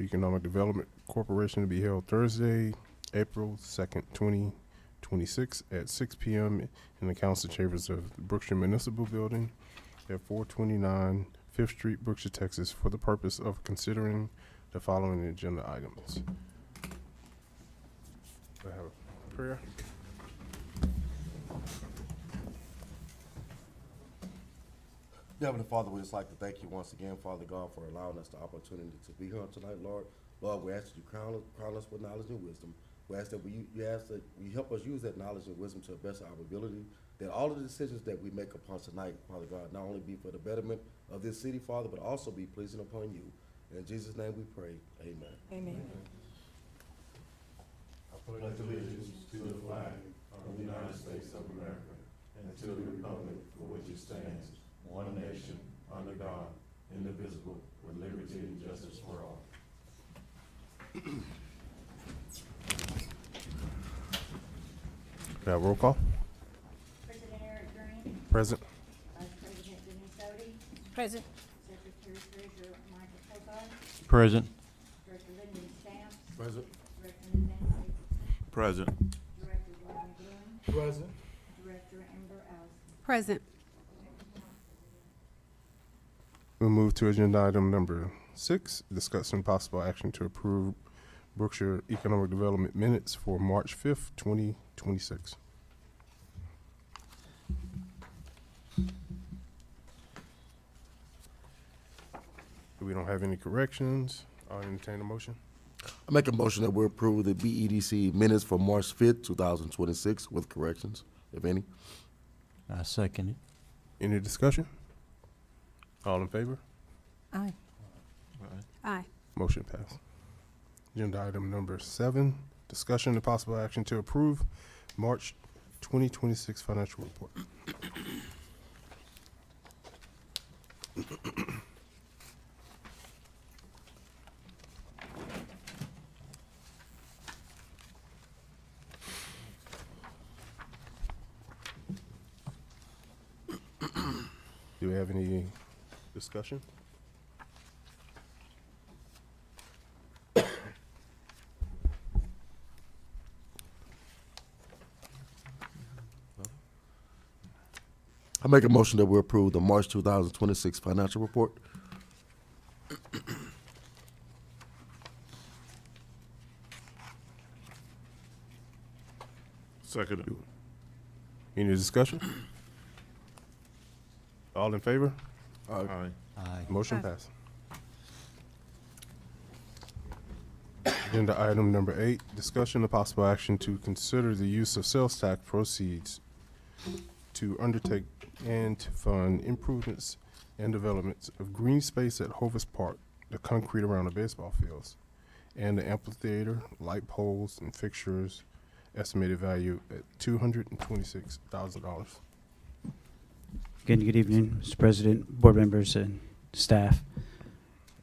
Economic Development Corporation to be held Thursday, April 2nd, 2026 at 6 p.m. in the council chambers of the Brookshire Municipal Building at 429 5th Street, Brookshire, Texas, for the purpose of considering the following agenda items. Do I have a prayer? Heavenly Father, we just like to thank you once again, Father God, for allowing us the opportunity to be here tonight, Lord. Lord, we ask that you crown us with knowledge and wisdom. We ask that you help us use that knowledge and wisdom to the best of our ability, that all of the decisions that we make upon tonight, Father God, not only be for the betterment of this city, Father, but also be pleasing upon you. In Jesus' name we pray. Amen. Amen. I pledge allegiance to the flag of the United States of America and to the republic for which it stands, one nation, under God, indivisible, with liberty and justice for all. Roll call. President Eric Green, Present. Vice President Denise Odie, Present. Secretary Treasurer Michael Copart, Present. Director Lyndon Stamps, Present. Director Nathaniel Stapleton, Present. Director Rodney Bloom, Present. Director Amber Allison. Present. We'll move to agenda item number 6, discussing possible action to approve Brookshire Economic Development minutes for March 5th, 2026. We don't have any corrections. I'll entertain a motion. I make a motion that we approve the BEDC minutes for March 5th, 2026 with corrections, if any. I second it. Any discussion? All in favor? Aye. Aye. Motion passed. Agenda item number 7, discussion and possible action to approve March 2026 financial report. Do we have any discussion? I make a motion that we approve the March 2026 financial report. Second. Any discussion? All in favor? Aye. Aye. Motion Aye. passed. Agenda item number 8, discussion of possible action to consider the use of sales tax proceeds to undertake and to fund improvements and developments of green space at Hovis Park, the concrete around the baseball fields, and the amphitheater, light poles, and fixtures, estimated value at $226,000. Again, good evening, Mr. President, board members, and staff,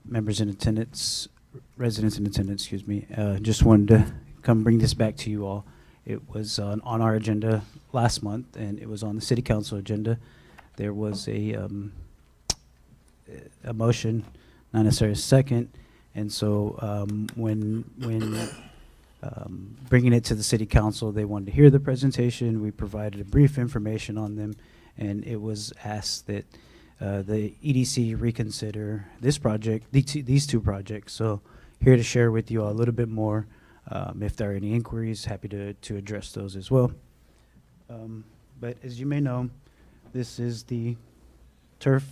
members in attendance, residents in attendance, excuse me. Just wanted to come bring this back to you all. It was on our agenda last month, and it was on the city council agenda. There was a motion, not necessarily a second, and so when bringing it to the city council, they wanted to hear the presentation. We provided a brief information on them, and it was asked that the EDC reconsider this project, these two projects. So here to share with you all a little bit more. If there are any inquiries, happy to address those as well. But as you may know, this is the turf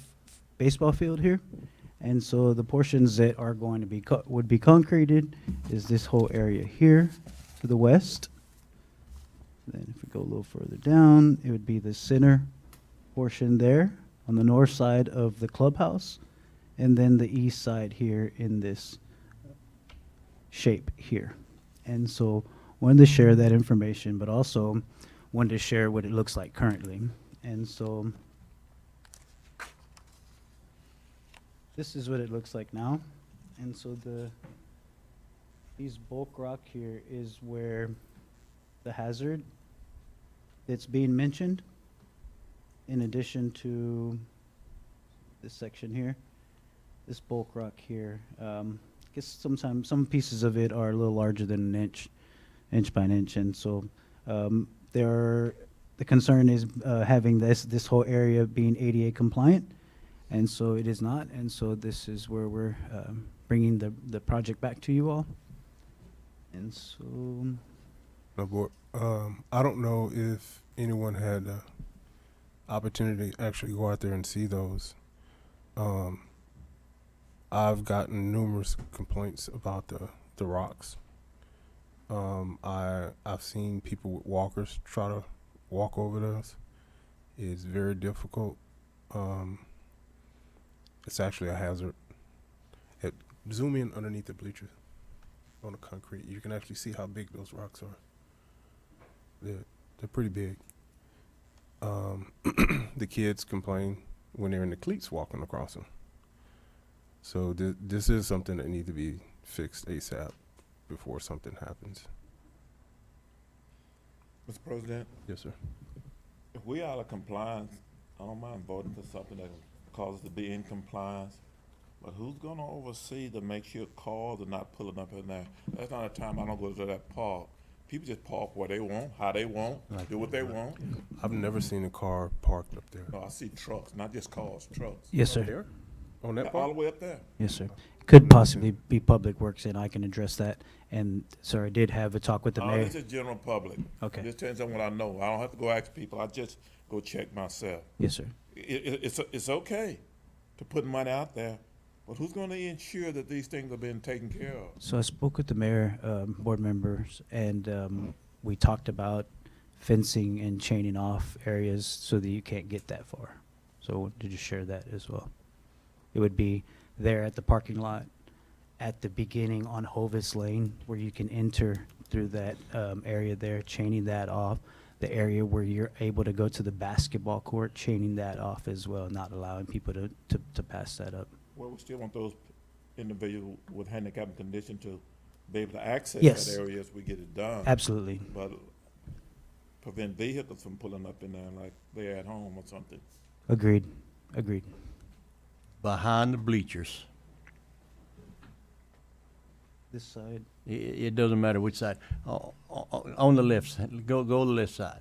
baseball field here. And so the portions that are going to be would be concreted is this whole area here to the west. Then if we go a little further down, it would be the center portion there on the north side of the clubhouse, and then the east side here in this shape here. And so wanted to share that information, but also wanted to share what it looks like currently. And so this is what it looks like now. And so these bulk rock here is where the hazard that's being mentioned, in addition to this section here, this bulk rock here. guess sometimes some pieces of it are a little larger than an inch by an inch, and so the concern is having this whole area being ADA compliant, and so it is not, and so this is where we're bringing the project back to you all. And so, No, board. I don't know if anyone had the opportunity to actually go out there and see those. I've gotten numerous complaints about the rocks. I've seen people with walkers try to walk over those. It's very difficult. It's actually a hazard. Zoom in underneath the bleachers on the concrete. You can actually see how big those rocks are. They're pretty big. The kids complain when they're in the cleats walking across them. So this is something that needs to be fixed ASAP before something happens. Mr. President, Yes, sir. if we out of compliance, I don't mind voting for something that cause us to be in compliance. But who's gonna oversee to make sure cars are not pulling up in there? That's not a time I don't go to that park. People just park where they want, how they want, do what they want. I've never seen a car parked up there. No, I see trucks, not just cars, trucks. yes, sir. There? On that All part? the way up there. Yes, sir. Could possibly be Public Works, and I can address that. And, sir, I did have a talk with the Oh, mayor. this is general public. Okay. Just telling them what I know. I don't have to go ask people. I just go check myself. Yes, sir. It's okay to put money out there, but who's gonna ensure that these things are being taken care of? So I spoke with the mayor, board members, and we talked about fencing and chaining off areas so that you can't get that far. So I wanted to just share that as well. It would be there at the parking lot, at the beginning on Hovis Lane, where you can enter through that area there, chaining that off. The area where you're able to go to the basketball court, chaining that off as well, not allowing people to pass that up. Well, we still want those individuals with handicap and condition to be able to access Yes. that area as we get it done. Absolutely. But prevent vehicles from pulling up in there like they're at home or something. Agreed. Agreed. Behind the bleachers. This side. It doesn't matter which side. On the left side, go the left side.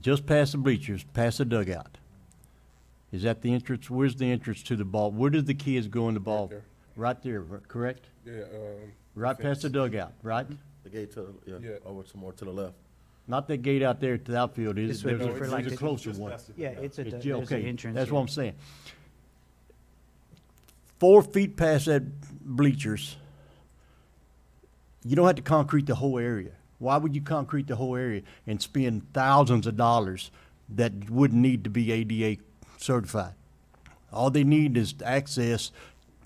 Just past the bleachers, past the dugout. Is that the entrance? Where's the entrance to the ball? Where did the kids go in the ball? there. Right there, correct? Yeah. Right past the dugout, right? The gate to, Yeah. over some more to the left. Not that gate out there to the outfield, is This it? would be There's for a- like there's a the- closer one. Yeah, it's a, It's- there's an okay, entrance. that's here. what I'm saying. 4 feet past that bleachers, you don't have to concrete the whole area. Why would you concrete the whole area and spend thousands of dollars that wouldn't need to be ADA certified? All they need is access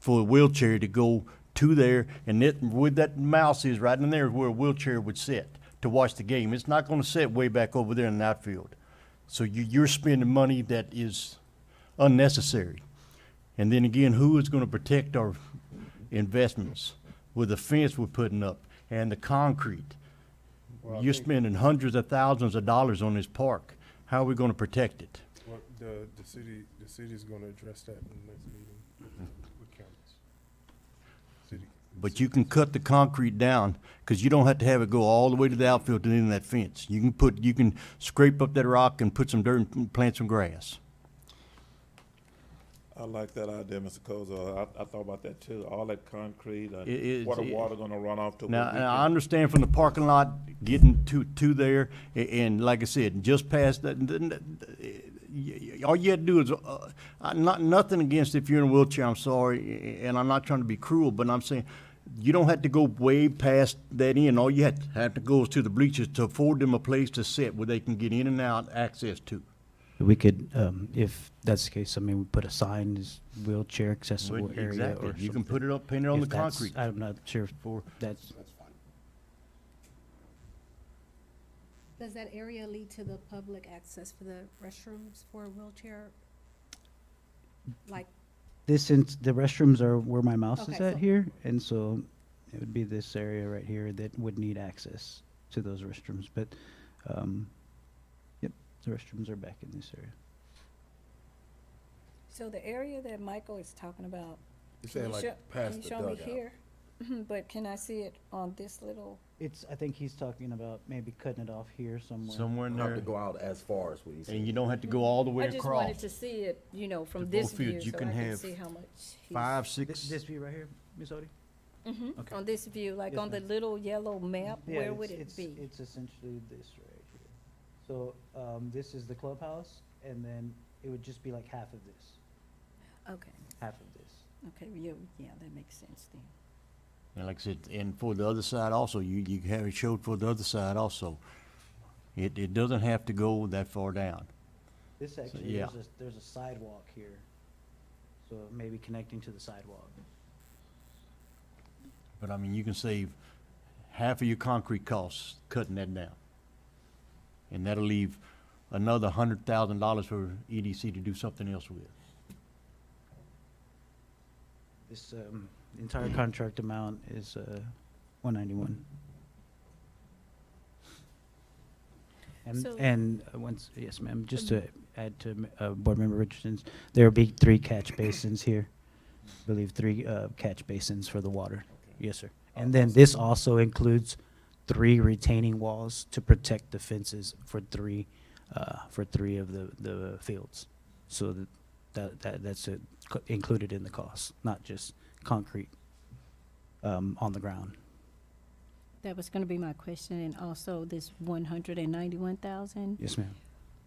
for a wheelchair to go to there, and where that mouse is right in there is where a wheelchair would sit to watch the game. It's not gonna sit way back over there in the outfield. So you're spending money that is unnecessary. And then again, who is gonna protect our investments with the fence we're putting up and the concrete? Well, I You're think- spending hundreds of thousands of dollars on this park. How are we gonna protect it? Well, the city's going to address that in the next meeting with counties. City. But you can cut the concrete down, cause you don't have to have it go all the way to the outfield to the end of that fence. You can scrape up that rock and put some dirt and plant some grass. I like that idea, Mr. Koza. I thought about that too. All that concrete, It- where the it- water gonna run off to. Now, where we I can- understand from the parking lot getting to there, and like I said, just past that, all you have to do is, nothing against if you're in a wheelchair, I'm sorry, and I'm not trying to be cruel, but I'm saying, you don't have to go way past that end. All you have to go is to the bleachers to afford them a place to sit where they can get in and out access to. We could, if that's the case, I mean, we put a sign, is wheelchair accessible area Exactly. or You can something. put it up, paint it on the If that's- concrete. I'm not sure for, that's, Does that area lead to the public access for the restrooms for a wheelchair? Like, Okay, at so- here, and so it would be this area right here that would need access to those restrooms, but, yep, the restrooms are back in this area. So the area that Michael is talking about, You're saying like past the Can you show me dugout. here? But can I see it on this little, I think he's talking about maybe cutting it off here somewhere. Somewhere in You don't have there, to go out as far as what he said. and you don't have to go all the way I just wanted across. to see it, you know, To from this both view, fields. You so can I can have see how much. 5, This, 6. this view right here, Ms. Odie? Okay. On this view, like Yes, on the ma'am. little yellow map, Yeah, where would it's- it be? It's essentially this right here. So, this is the clubhouse, and then it would just be like half of this, Okay, half of this. okay, yeah, that makes sense then. And like I said, and for the other side also, you have it showed for the other side also. It doesn't have to go that far down. This actually, yeah. there's a sidewalk here, so maybe connecting to the sidewalk. But I mean, you can save half of your concrete costs cutting that down. And that'll leave another $100,000 for EDC to do something else with. This, entire contract amount is, 191. So- Once, yes, ma'am, just to add to, Board Member Richardson's, there will be 3 catch basins here. I believe 3, catch basins for the water. Yes, sir. And then this also includes 3 retaining walls to protect the fences for 3 of the fields. So that's included in the cost, not just concrete, on the ground. That was gonna be my question, and also this 191,000? Yes, ma'am.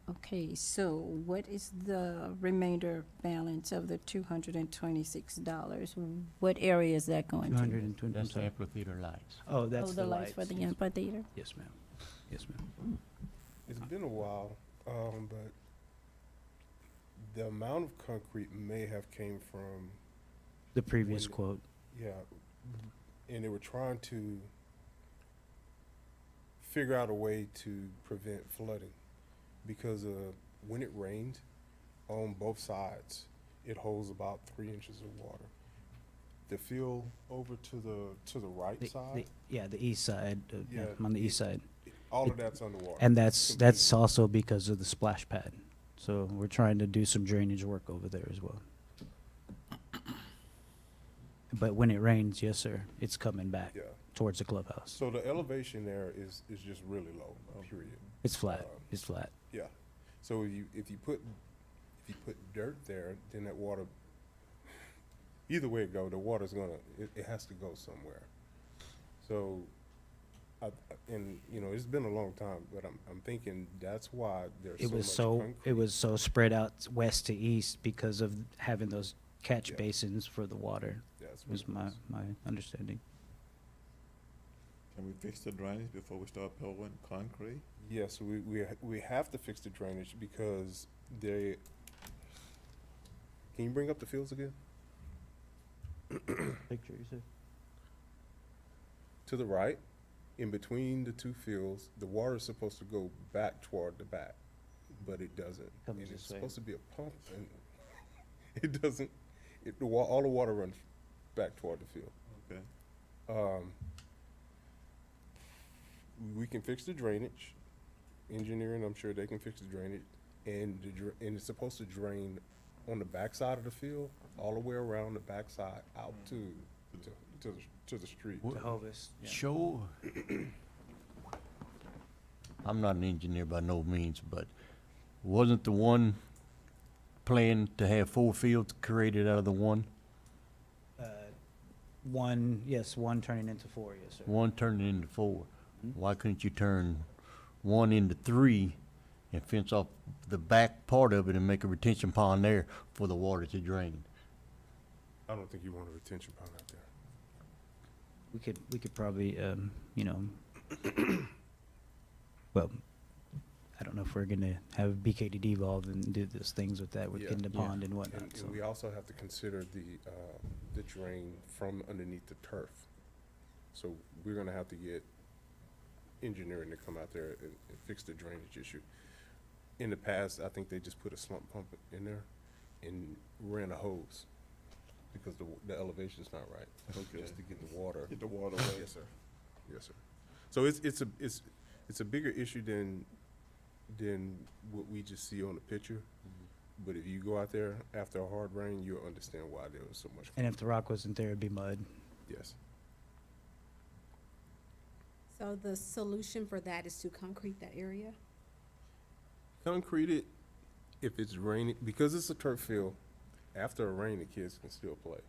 Okay, so what is the remainder balance of the $226? What area is that going to? 220, I'm That's the sorry. amphitheater lights. Oh, that's Oh, the lights for the yes. amphitheater? Yes, ma'am. Yes, ma'am. It's been a while, but the amount of concrete may have came from, The previous When- quote. yeah, and they were trying to figure out a way to prevent flooding. Because when it rained on both sides, it holds about 3 inches of water. The field over to the right side, Yeah, the east side, Yeah, on the east side. all of that's underwater. And that's completely. also because of the splash pad. So we're trying to do some drainage work over there as well. But when it rains, yes, sir, it's coming back Yeah. towards the clubhouse. So the elevation there is just really low, period. It's flat. Uh, It's flat. Yeah. So if you put dirt there, then that water, either way it go, the water's it has to go somewhere. So, and you know, it's been a long time, but I'm thinking that's why there's It so was much so, concrete. it was so spread out west to east because of having those catch Yeah. basins for the water, That's what was it my understanding. Can we fix the drainage before we start pouring concrete? Yes, we have to fix the drainage because can you bring up the fields again? Picture, you said? To the right, in between the 2 fields, the water is supposed to go back toward the back, but it doesn't. Comes And this it's way. supposed to be a pump, and it doesn't. All the water runs back toward the field. Okay. We can fix the drainage. Engineering, I'm sure they can fix the drainage, and and it's supposed to drain on the backside of the field, all the way around the backside out to the street. Wh- The Hovis, yeah. Show, I'm not an engineer by no means, but wasn't the one plan to have 4 fields created out of the one? One, yes, one turning into 4, yes, sir. One turning into 4. Mhm. Why couldn't you turn one into 3 and fence off the back part of it and make a retention pond there for the water to drain? I don't think you want a retention pond out there. We could probably, you know, well, I don't know if we're gonna have BKDD involved and do those things with that, with Yeah. getting the Yeah. pond and whatnot, And so. we also have to consider the drain from underneath the turf. So we're gonna have to get engineering to come out there and fix the drainage issue. In the past, I think they just put a slump pump in there and ran a hose because the elevation's not right. Okay. Just to get the water. Get the water away. Yes, sir. Yes, sir. So it's a bigger issue than what we just see on the picture. but if you go out there after a hard rain, you'll understand why there was so much. And if the rock wasn't there, it'd be mud. Yes. So the solution for that is to concrete that area? Concrete it if it's raining, because it's a turf field. After a rain, the kids can still play.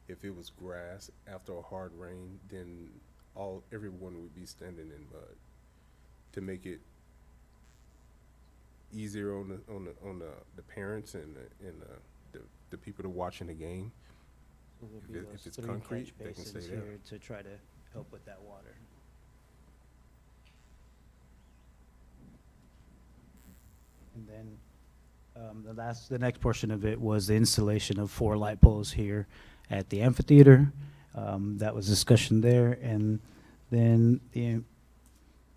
If it was grass after a hard rain, then everyone would be standing in mud. To make it easier on the parents and the people that are watching the game. So there'll If be it- those if it's 3 concrete, catch they can basins stay there. here to try to help with that water. And then, the next portion of it was the installation of 4 light poles here at the amphitheater. That was discussion there, and then the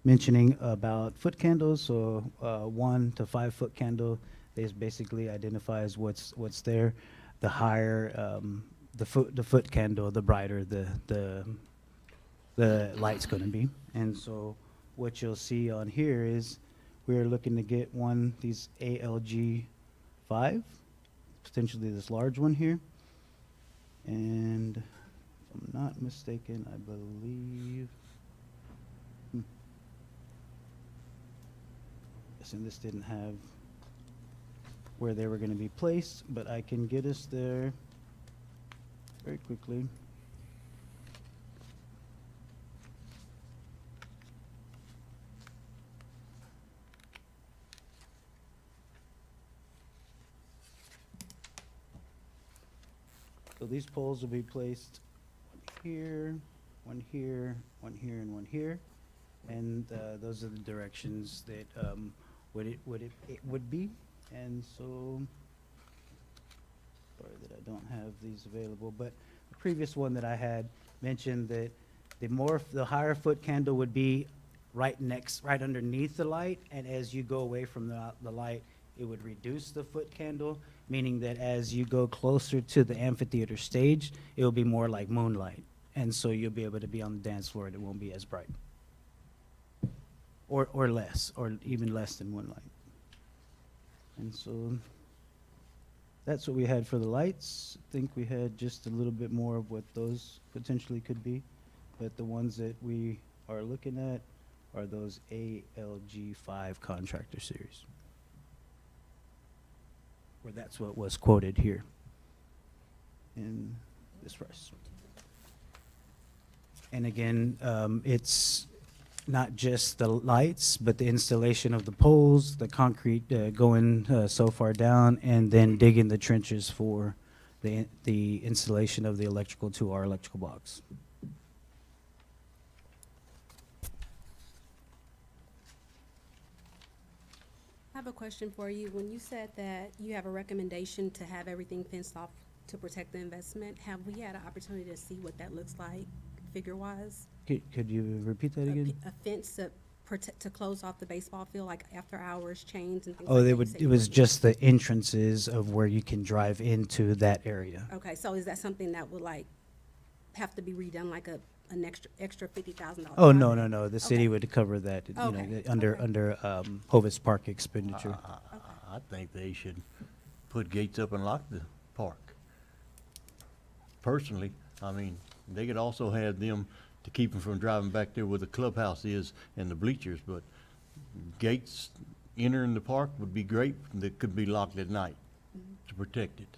mentioning about foot candles, so 1 to 5 foot candle, they basically identifies what's there. The higher the foot candle, the brighter the light's going to be. And so what you'll see on here is we're looking to get these ALG 5, potentially this large one here. And if I'm not mistaken, I believe. And this didn't have where they were going to be placed, but I can get us there very quickly. So these poles will be placed one here, and one here. And those are the directions that it would be. And so, sorry that I don't have these available, but the previous one that I had mentioned that the higher foot candle would be right underneath the light, and as you go away from the light, it would reduce the foot candle, meaning that as you go closer to the amphitheater stage, it will be more like moonlight. And so you'll be able to be on the dance floor and it won't be as bright. Or less, or even less than moonlight. And so that's what we had for the lights. I think we had just a little bit more of what those potentially could be. But the ones that we are looking at are those ALG 5 contractor series. Where that's what was quoted here in this price. And again, it's not just the lights, but the installation of the poles, the concrete going so far down, and then digging the trenches for the installation of the electrical to our electrical box. I have a question for you. When you said that you have a recommendation to have everything fenced off to protect the investment, have we had an opportunity to see what that looks like figure-wise? Could you repeat that again? A fence to close off the baseball field, like after hours, chains and things Oh, like that? they You would, said it you was wouldn't- just the entrances of where you can drive into that area. Okay, so is that something that would like have to be redone, like an extra $50,000? Oh, no, the city Okay. would cover that, you know, Okay, under Hovis Park expenditure. I think they should put gates up and lock the park. Personally, I mean, they could also have them to keep them from driving back there where the clubhouse is and the bleachers, but gates entering the park would be great. They could be locked at night to protect it.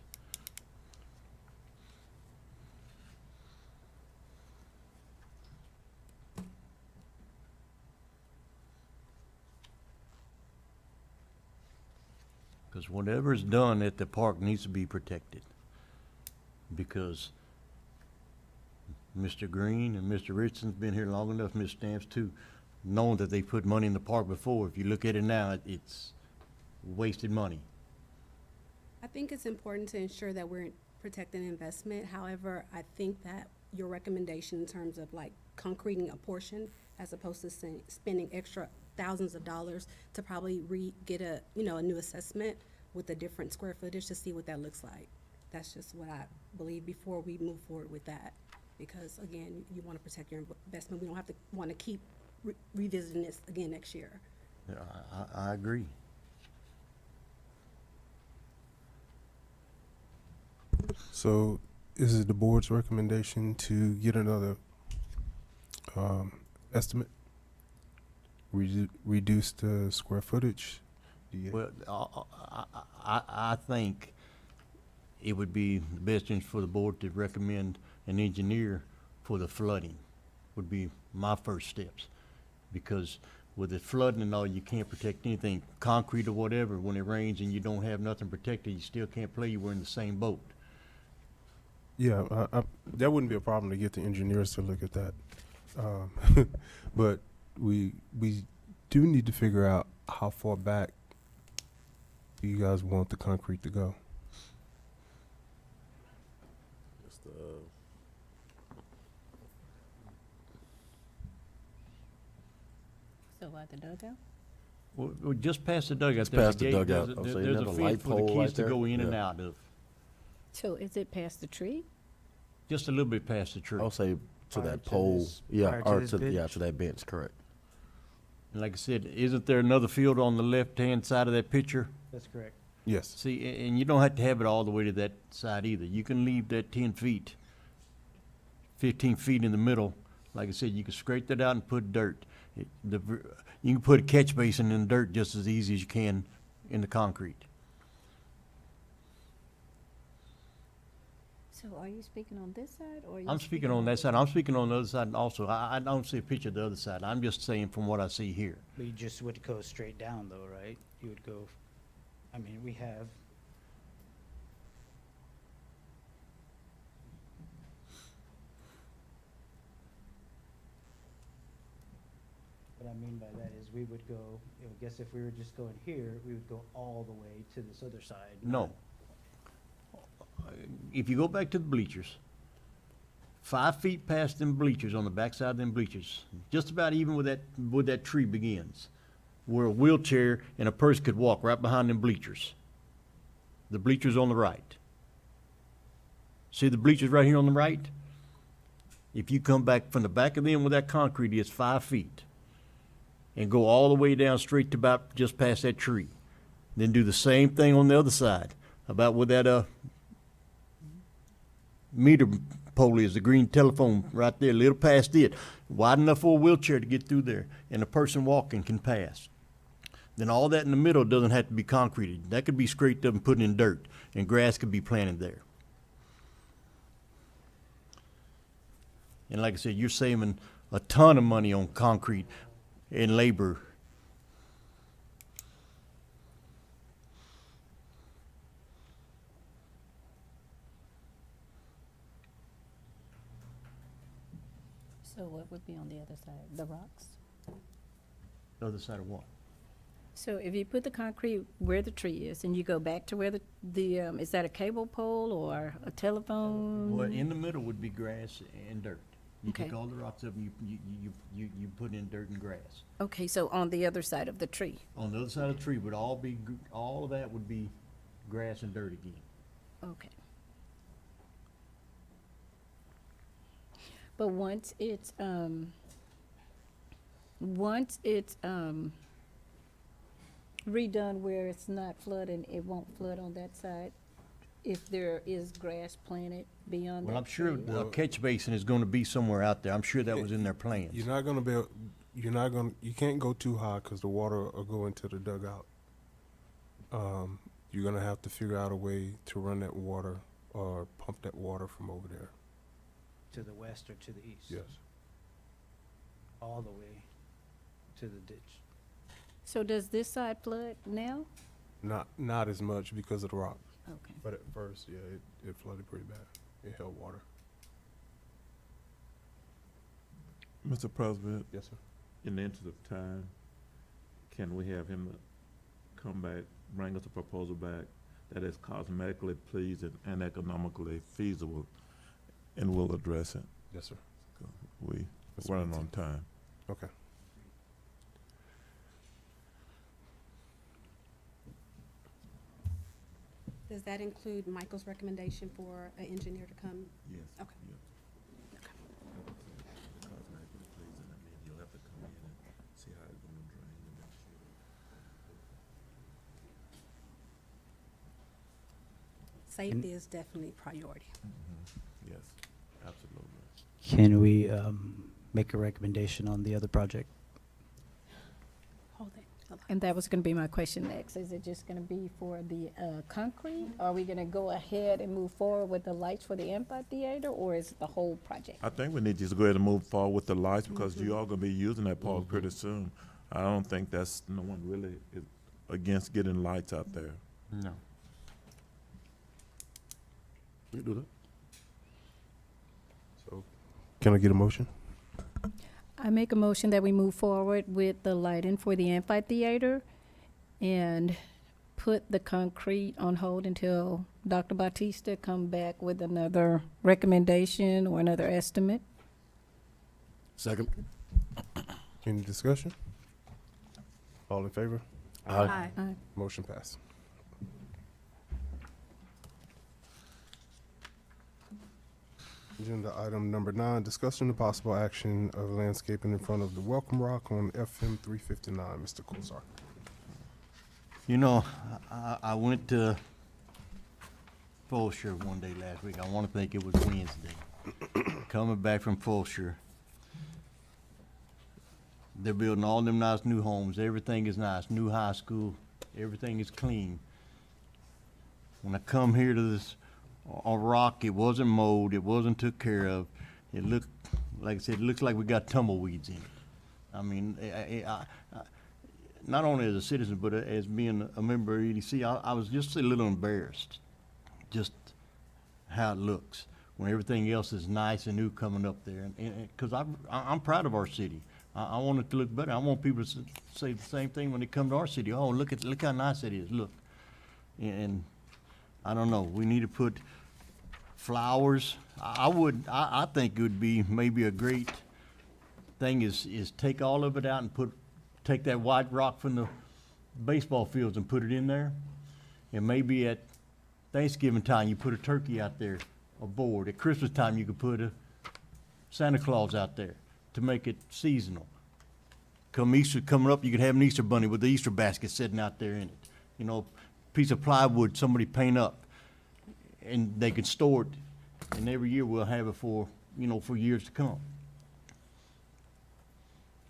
Because whatever is done at the park needs to be protected. Because Mr. Green and Mr. Richardson's been here long enough, Ms. Stamps too, knowing that they put money in the park before. If you look at it now, it's wasted money. I think it's important to ensure that we're protecting investment. However, I think that your recommendation in terms of like concreting a portion as opposed to spending extra thousands of dollars to probably get a new assessment with a different square footage to see what that looks like. That's just what I believe before we move forward with that. Because again, you want to protect your investment. We don't have to want to keep revisiting this again next year. Yeah, I agree. So is it the board's recommendation to get another estimate? Reduce the square footage? Do you- Well, I think it would be the best interest for the board to recommend an engineer for the flooding, would be my first steps. Because with the flooding and all, you can't protect anything, concrete or whatever, when it rains and you don't have nothing protected, you still can't play, you were in the same boat. Yeah, that wouldn't be a problem to get the engineers to look at that. But we do need to figure out how far back you guys want the concrete to go. Just, So at the dugout? Well, just past the dugout. Just there's a past the gate, dugout. there's a- I'm saying, There's that a a fence light for the pole kids right to there? go in and Yeah. out of, So is it past the tree? just a little bit past the tree. I'll say to Prior that to pole, this- yeah, prior to or this to, yeah, bench? to that bench, correct. And like I said, isn't there another field on the left-hand side of that picture? That's correct. Yes. See, and you don't have to have it all the way to that side either. You can leave that 10 feet, 15 feet in the middle. Like I said, you can scrape that out and put dirt. You can put a catch basin in dirt just as easy as you can in the concrete. So are you speaking on this side or? are you I'm speaking on that this side. I'm speaking on the other side also. I don't see a picture of the other side. I'm just saying from what I see here. But you just would go straight down though, right? You would go, I mean, we have. What I mean by that is we would go, I guess if we were just going here, we would go all the way to this other side. No. If you go back to the bleachers, 5 feet past them bleachers, on the backside of them bleachers, just about even where that tree begins, where a wheelchair and a person could walk right behind them bleachers. The bleachers on the right. See the bleachers right here on the right? If you come back from the back of them where that concrete is 5 feet and go all the way down straight to about just past that tree, then do the same thing on the other side, about where that meter pole is, the green telephone right there, a little past it, wide enough for a wheelchair to get through there, and a person walking can pass. Then all that in the middle doesn't have to be concreted. That could be scraped up and put in dirt, and grass could be planted there. And like I said, you're saving a ton of money on concrete and labor. So what would be on the other side? The rocks? The other side of what? So if you put the concrete where the tree is and you go back to where the is that a cable pole or a telephone? Well, in the middle would be grass and dirt. You take Okay. all the rocks up and you put in dirt and grass. Okay, so on the other side of the tree. On the other side of the tree would all of that would be grass and dirt again. Okay. But once it's redone where it's not flooding, it won't flood on that side if there is grass planted beyond that Well, I'm sure tree? the catch basin is gonna be somewhere out there. I'm sure that was in their plans. You can't go too high because the water will go into the dugout. You're gonna have to figure out a way to run that water or pump that water from over there. To the west or to the east? Yes. All the way to the ditch. So does this side flood now? Not as much because of the rock, Okay. but at first, yeah, it flooded pretty bad. It held water. Mr. President, Yes, sir. in the interest of time, can we have him come back, bring us a proposal back that is cosmetically pleasing and economically feasible, and we'll address it. Yes, sir. We Let's running wait on time. Okay. Does that include Michael's recommendation for an engineer to come? Yes. Okay. Cosmetically pleasing, I mean, you'll have to come in and see how it's gonna drain and make sure. Safety is definitely priority. Yes, absolutely. Can we make a recommendation on the other project? Hold it. And that was gonna be my question next. Is it just gonna be for the concrete? Are we gonna go ahead and move forward with the lights for the amphitheater, or is it the whole project? I think we need to just go ahead and move forward with the lights because you all gonna be using that park pretty soon. I don't think that's, no one really is against getting lights out there. No. We can do that. So, can I get a motion? I make a motion that we move forward with the lighting for the amphitheater and put the concrete on hold until Dr. Bautista come back with another recommendation or another estimate. Second. Any discussion? All in favor? Aye. Motion passed. Agenda item number 9, discussion of possible action of landscaping in front of the Welcome Rock on FM 359. Mr. Kozar. You know, I went to Fulshire one day last week. I want to think it was Wednesday. Coming back from Fulshire. They're building all them nice new homes. Everything is nice. New high school. Everything is clean. When I come here to this rock, it wasn't mowed. It wasn't took care of. It looked, like I said, it looks like we got tumbleweeds in it. I mean, not only as a citizen, but as being a member of EDC, I was just a little embarrassed, just how it looks when everything else is nice and new coming up there. And because I'm proud of our city. I want it to look better. I want people to say the same thing when they come to our city. Oh, look how nice it is. Look, and I don't know. We need to put flowers. I think it would be maybe a great thing is take all of it out and take that white rock from the baseball fields and put it in there. And maybe at Thanksgiving time, you put a turkey out there, a board. At Christmas time, you could put a Santa Claus out there to make it seasonal. Come Easter coming up, you could have an Easter bunny with the Easter basket sitting out there in it. You know, piece of plywood somebody paint up, and they could store it. And every year we'll have it for years to come.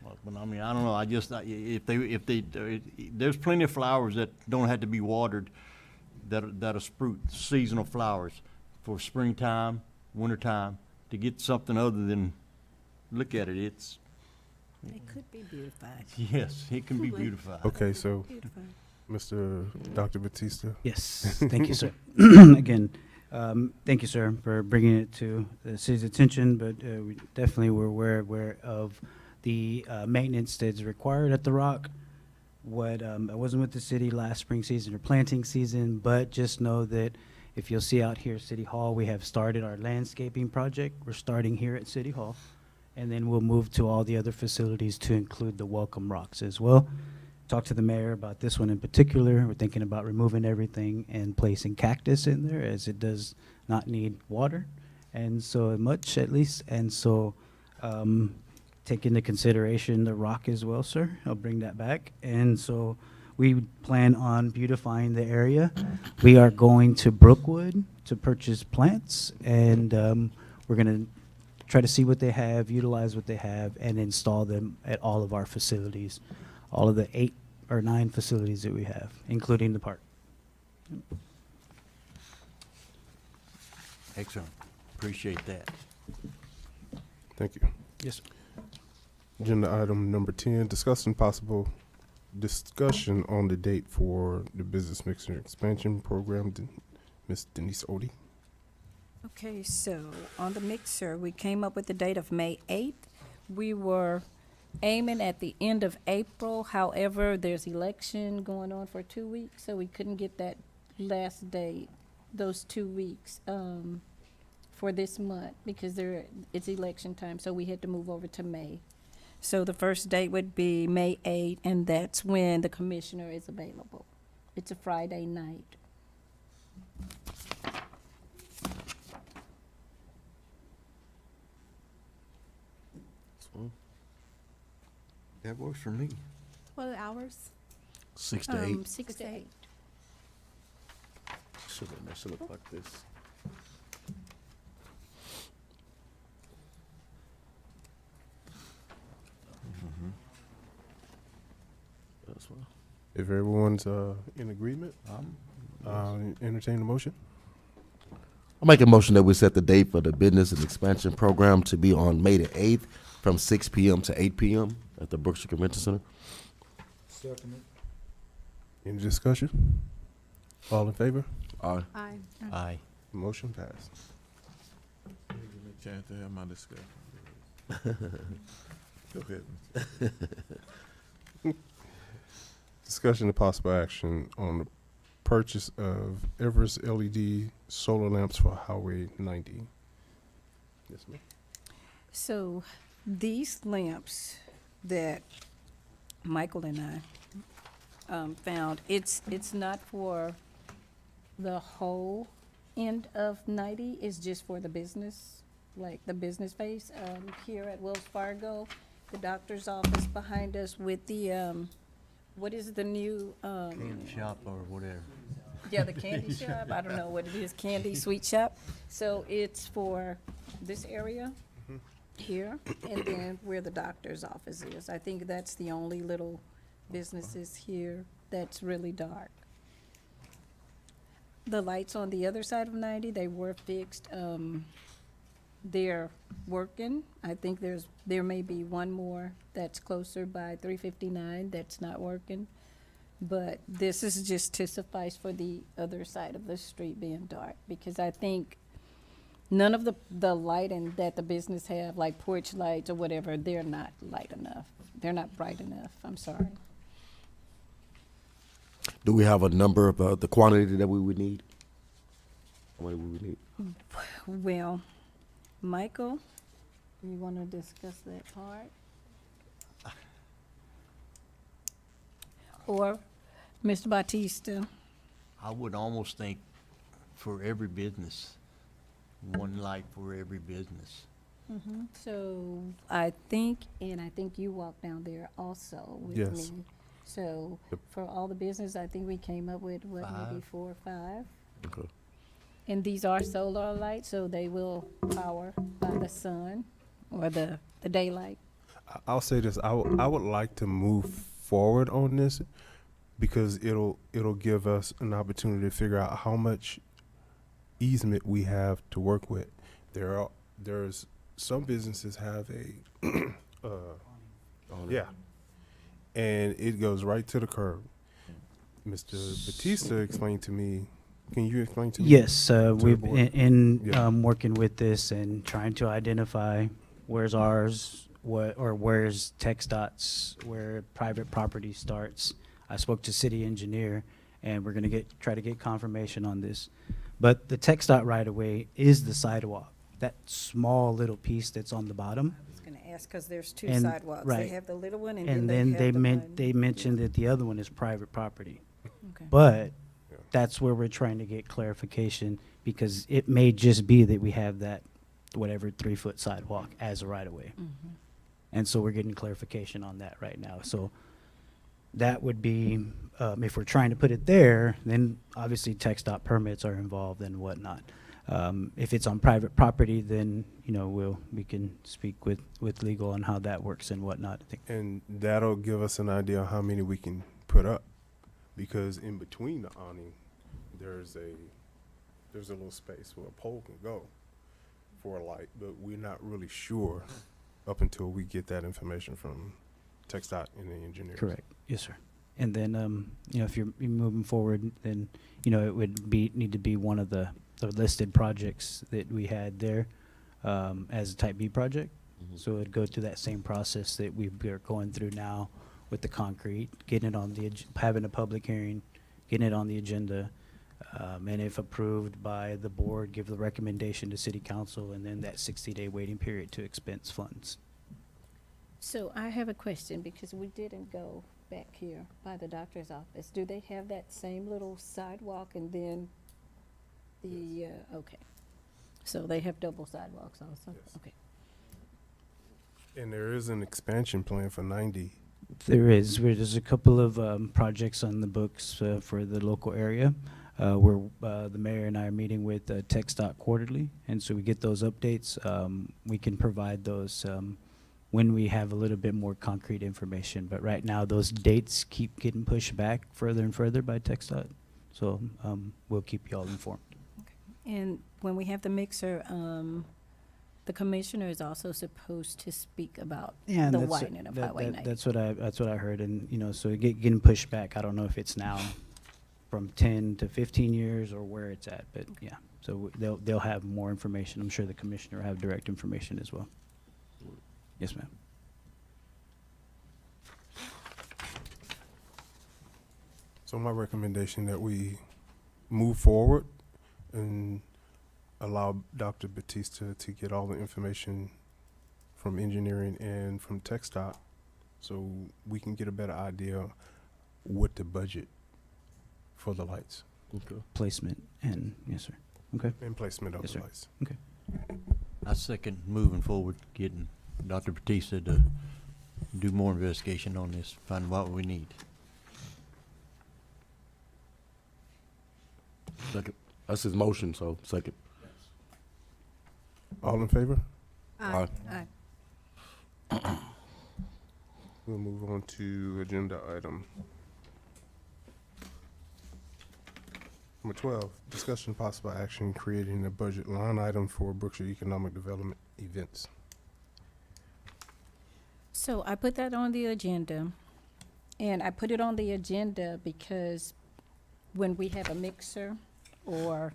But I mean, I don't know. There's plenty of flowers that don't have to be watered, that'll spruce, seasonal flowers for springtime, wintertime, to get something other than look at it. It's, It could be beautified. yes, it can be beautified. Okay, so Beautified. Mr. Dr. Batista. Yes, thank you, sir. Again, thank you, sir, for bringing it to the city's attention, but we definitely were aware of the maintenance that's required at the Rock. I wasn't with the city last spring season or planting season, but just know that if you'll see out here at City Hall, we have started our landscaping project. We're starting here at City Hall, and then we'll move to all the other facilities to include the Welcome Rocks as well. Talked to the mayor about this one in particular. We're thinking about removing everything and placing cactus in there, as it does not need water, and so much at least. And so take into consideration the rock as well, sir. I'll bring that back. And so we plan on beautifying the area. We are going to Brookwood to purchase plants, and we're going to try to see what they have, utilize what they have, and install them at all of our facilities, all of the 8 or 9 facilities that we have, including the park. Excellent. Appreciate that. Thank you. Yes, sir. Agenda item number 10, discussion on the date for the business mixer expansion program. Ms. Denise Odie. Okay, so on the mixer, we came up with the date of May 8th. We were aiming at the end of April. However, there's election going on for 2 weeks, so we couldn't get that last date, those 2 weeks, for this month because it's election time, so we had to move over to May. So the first date would be May 8th, and that's when the commissioner is available. It's a Friday night. That works for me. What are the hours? 6 to 8. 6 to 8. should look like this. That's well. If everyone's in agreement, entertain the motion. I'll make a motion that we set the date for the business and expansion program to be on May the 8th from 6 p.m. to 8 p.m. at the Brookshire Convention Center. Any discussion? All in favor? Aye. Aye. Aye. Motion passed. Give me a chance to have my discussion. Go ahead. Discussion of possible action on the purchase of Everest LED solar lamps for Highway 90. Yes, ma'am. So these lamps that Michael and I found, it's not for the whole end of 90, it's just for the business, like the business face. Here at Wells Fargo, the doctor's office behind us with the, what is the new, Candy shop or whatever. yeah, the candy shop, I don't know what it is, candy, sweet shop. So it's for this area here, and then where the doctor's office is. I think that's the only little businesses here that's really dark. The lights on the other side of 90, they were fixed. They're working. I think there may be one more that's closer by 359 that's not working. But this is just to suffice for the other side of the street being dark, because I think none of the lighting that the business have, like porch lights or whatever, they're not light enough. They're not bright enough. I'm sorry. Do we have a number of the quantity that we would need? How many we would need? Well, Michael, you want to discuss that part? Or Mr. Batista? I would almost think for every business, one light for every business. So I think you walked down there also with Yes. me. So Yep. for all the business, I think we came up with, what, maybe 4 or 5? Okay. And these are solar lights, so they will power by the sun or the daylight. I'll say this, I would like to move forward on this because it'll give us an opportunity to figure out how much easement we have to work with. There's some businesses have a yeah, and it goes right to the curb. Mr. Batista explained to me. Can you explain to me? Yes, the we've board? in Yeah. working with this and trying to identify where's ours, where's TxDOT's, where private property starts. I spoke to city engineer, and we're gonna try to get confirmation on this. But the TxDOT right of way is the sidewalk, that small little piece that's on the bottom. I was gonna ask, because there's 2 And- sidewalks. They right. have the little one, and And then then they have the one. they mentioned that the other one is private property. Okay. But Yeah. that's where we're trying to get clarification, because it may just be that we have that, whatever, 3-foot sidewalk as a right of way. Mhm. And so we're getting clarification on that right now. So that would be, if we're trying to put it there, then obviously TxDOT permits are involved and whatnot. If it's on private property, then, we can speak with legal on how that works and whatnot. I think. And that'll give us an idea of how many we can put up, because in between the awning, there's a little space where a pole can go for a light, but we're not really sure up until we get that information from TxDOT and the engineers. Correct. Yes, sir. And then, if you're moving forward, then, it would need to be one of the listed projects that we had there, as a type B project. So it'd go through that same process that we're going through now with the concrete, getting it on having a public hearing, getting it on the agenda, and if approved by the board, give the recommendation to city council, and then that 60-day waiting period to expense funds. So I have a question, because we didn't go back here by the doctor's office. Do they have that same little sidewalk and then the, okay. So they have double sidewalks also? Yes. Okay. And there is an expansion plan for 90. There's a couple of projects on the books for the local area. the mayor and I are meeting with TxDOT quarterly, and so we get those updates. We can provide those when we have a little bit more concrete information. But right now, those dates keep getting pushed back further and further by TxDOT. So we'll keep you all informed. And when we have the mixer, the commissioner is also supposed to speak about Yeah, and the that's- widening of that- Highway that- 90. That's what I heard, and, you know, so getting pushed back, I don't know if it's now from 10 to 15 years or where it's at, but yeah. So they'll have more information. I'm sure the commissioner will have direct information as well. Yes, ma'am. So my recommendation that we move forward and allow Dr. Batista to get all the information from engineering and from TxDOT so we can get a better idea what the budget for the lights Placement and, yes, sir. Okay. and placement of Yes, the sir. lights. I second moving forward, getting Dr. Batista to do more investigation on this, find what we need. Second. That's his motion, so second. All in favor? Aye. Aye. We'll move on to agenda item number 12, discussion possible action creating a budget line item for Brookshire Economic Development events. So I put that on the agenda, and I put it on the agenda because when we have a mixer or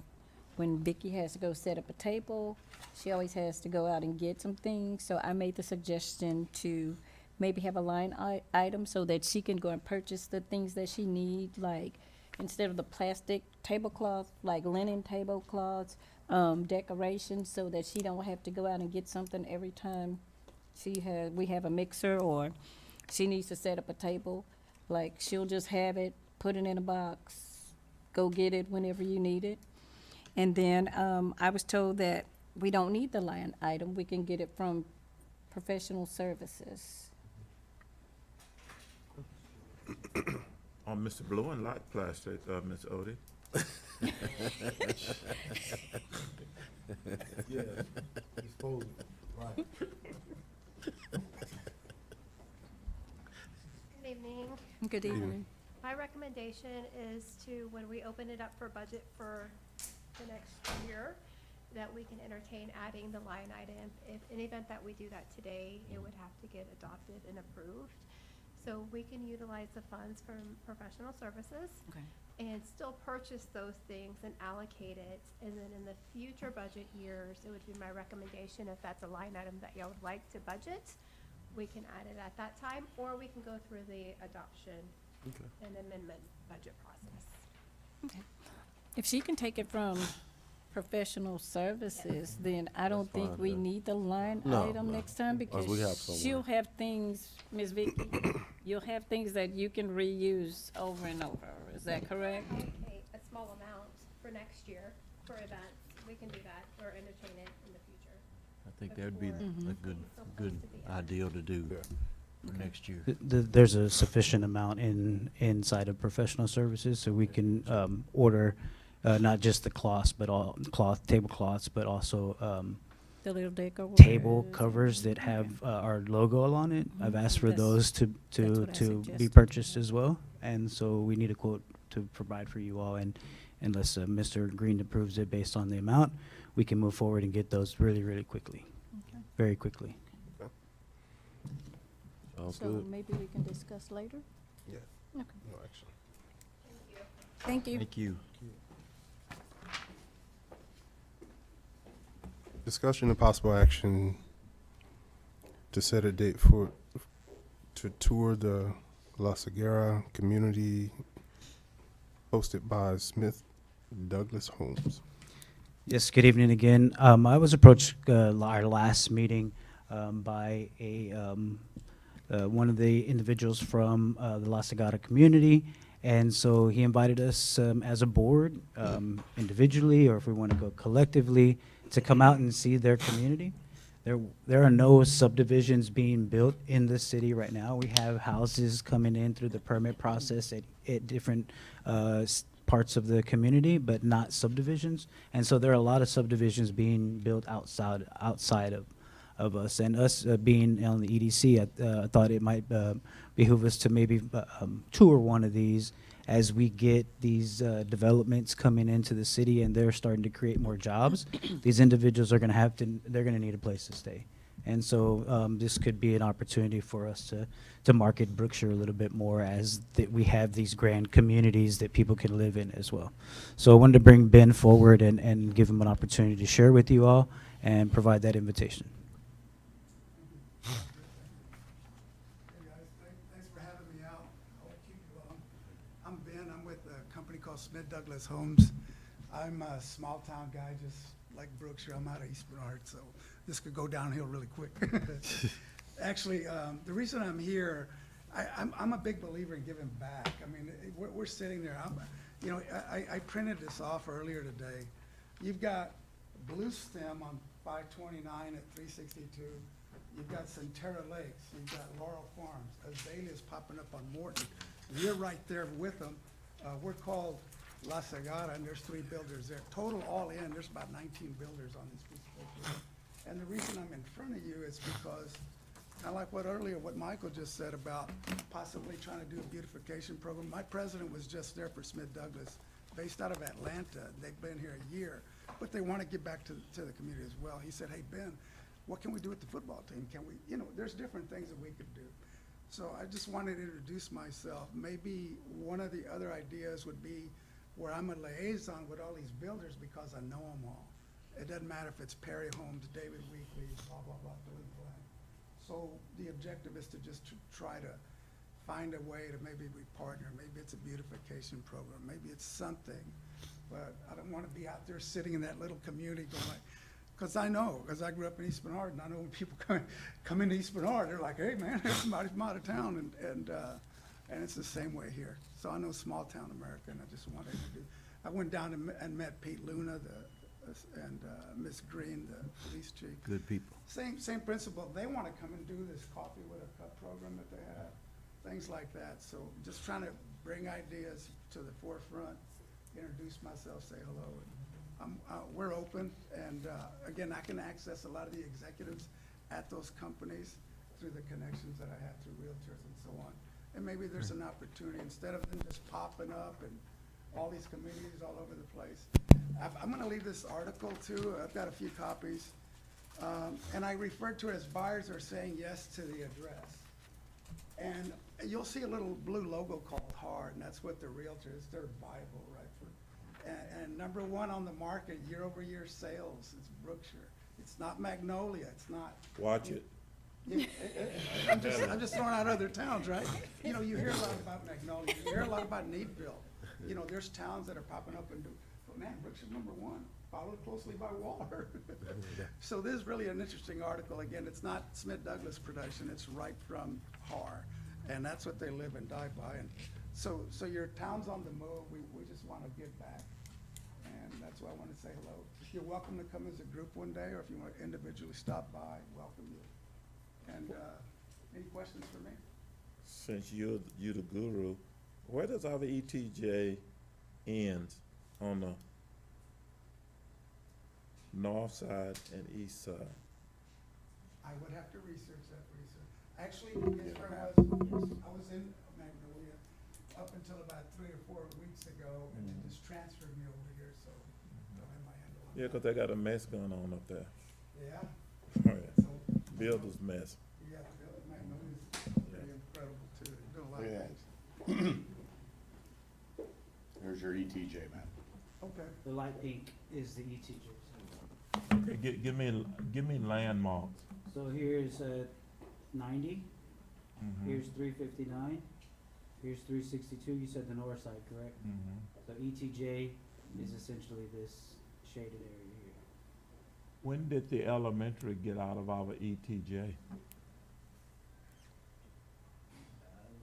when Vicky has to go set up a table, she always has to go out and get some things. So I made the suggestion to maybe have a line item so that she can go and purchase the things that she needs, like instead of the plastic tablecloth, like linen tablecloths, decorations, so that she don't have to go out and get something every time we have a mixer or she needs to set up a table. Like, she'll just have it, put it in a box, go get it whenever you need it. And then I was told that we don't need the line item, we can get it from professional services. Mr. Bluen like plastic, Ms. Odie. Yeah, disposable, right. Good evening. Good evening. My recommendation is to, when we open it up for budget for the next year, that we can entertain adding the line item. If, in the event that we do that today, it would have to get adopted and approved. So we can utilize the funds from professional services Okay. and still purchase those things and allocate it. And then in the future budget years, it would be my recommendation, if that's a line item that y'all would like to budget, we can add it at that time, or we can go through the adoption and amendment budget process. If she can take it from professional services, then I don't think fine, we yeah. need the line No, item no. next time because we have somewhere. she'll have things, Ms. Vicky, you'll have things that you can reuse over and over. Is that correct? Allocate a small amount for next year for events, we can do that, or entertain it in the future. I think that would be Mm-hmm. a good ideal to do for next year. There's a sufficient amount inside of professional services, so we can order not just the cloths, but all tablecloths, but also The little decor. table covers that have our logo on it. I've asked for That's- those to what I be suggested. purchased as well, and so we need a quote to provide for you all. And unless Mr. Green approves it based on the amount, we can move forward and get those really, really quickly, very quickly. Sounds So good. maybe we can discuss later? Yeah. Okay. No action. Thank you. Thank you. Discussion and possible action to set a date to tour the La Ceguera community hosted by Smith Douglas Homes. Yes, good evening again. I was approached our last meeting by one of the individuals from the La Ceguera community, and so he invited us as a board, individually, or if we want to go collectively, to come out and see their community. There are no subdivisions being built in the city right now. We have houses coming in through the permit process at different parts of the community, but not subdivisions. And so there are a lot of subdivisions being built outside of us. And us being on the EDC, I thought it might behoove us to maybe tour one of these as we get these developments coming into the city and they're starting to create more jobs. These individuals are going to they're going to need a place to stay. And so this could be an opportunity for us to market Brookshire a little bit more as we have these grand communities that people can live in as well. So I wanted to bring Ben forward and give him an opportunity to share with you all and provide that invitation. Hey guys, thanks for having me out. I won't keep you long. I'm Ben, I'm with a company called Smith Douglas Homes. I'm a small town guy, just like Brookshire. I'm out of East Bernard, so this could go downhill really quick. Actually, the reason I'm here, I'm a big believer in giving back. I mean, we're sitting there, I printed this off earlier today. You've got Blue Stem on 529 at 362. You've got Centerra Lakes, you've got Laurel Farms, Azalea's popping up on Morton. We're right there with them. We're called La Sagada, and there's 3 builders there. Total all in, there's about 19 builders on this piece of paper. And the reason I'm in front of you is because, kind of like what Michael just said about possibly trying to do a beautification program. My president was just there for Smith Douglas, based out of Atlanta. They've been here a year, but they want to give back to the community as well. He said, hey, Ben, what can we do with the football team? Can we, there's different things that we could do. So I just wanted to introduce myself. Maybe one of the other ideas would be where I'm a liaison with all these builders because I know them all. It doesn't matter if it's Perry Homes, David Weekley, blah, blah, blah, fill in the blank. So the objective is to just try to find a way to maybe we partner. Maybe it's a beautification program. Maybe it's something. But I don't want to be out there sitting in that little community going like, because I know, because I grew up in East Bernard, and I know when people come into East Bernard, they're like, hey, man, somebody's from out of town, and it's the same way here. So I know small town America, and I just wanted to do. I went down and met Pete Luna, and Miss Green, the police chief. Good people. Same principle. They want to come and do this coffee with a cup program that they have, things like that. So just trying to bring ideas to the forefront, introduce myself, say hello. We're open, and again, I can access a lot of the executives at those companies through the connections that I have through realtors and so on. And maybe there's an opportunity, instead of them just popping up and all these communities all over the place. I'm gonna leave this article too. I've got a few copies. And I refer to it as buyers are saying yes to the address. And you'll see a little blue logo called HARD, and that's what the realtor is, their Bible, right? And number 1 on the market, year-over-year sales, it's Brookshire. It's not Magnolia, it's not. Watch it. I'm just throwing out other towns, right? You hear a lot about Magnolia, you hear a lot about Needville. There's towns that are popping up and but man, Brookshire's number 1, followed closely by Waller. So this is really an interesting article. Again, it's not Smith Douglas production, it's right from HAR. And that's what they live and die by. And so your town's on the move, we just want to give back. And that's why I want to say hello. You're welcome to come as a group one day, or if you want to individually stop by, welcome you. And any questions for me? Since you're the guru, where does our ETJ end on the north side and east side? I would have to research that for you, sir. Actually, I was in Magnolia up until about 3 or 4 weeks ago, and they just transferred me over here, so don't have my handle on Yeah, 'cause they got a mess going on up there. Yeah. Oh, yeah. So, Builder's mess. yeah, Magnolia's pretty incredible too. They're doing a lot of things. There's your ETJ map. Okay. The light pink is the ETJ. Okay, give me landmarks. So here's 90, Mhm. here's 359, here's 362. You said the north side, correct? Mhm. So ETJ is essentially this shaded area here. When did the elementary get out of our ETJ?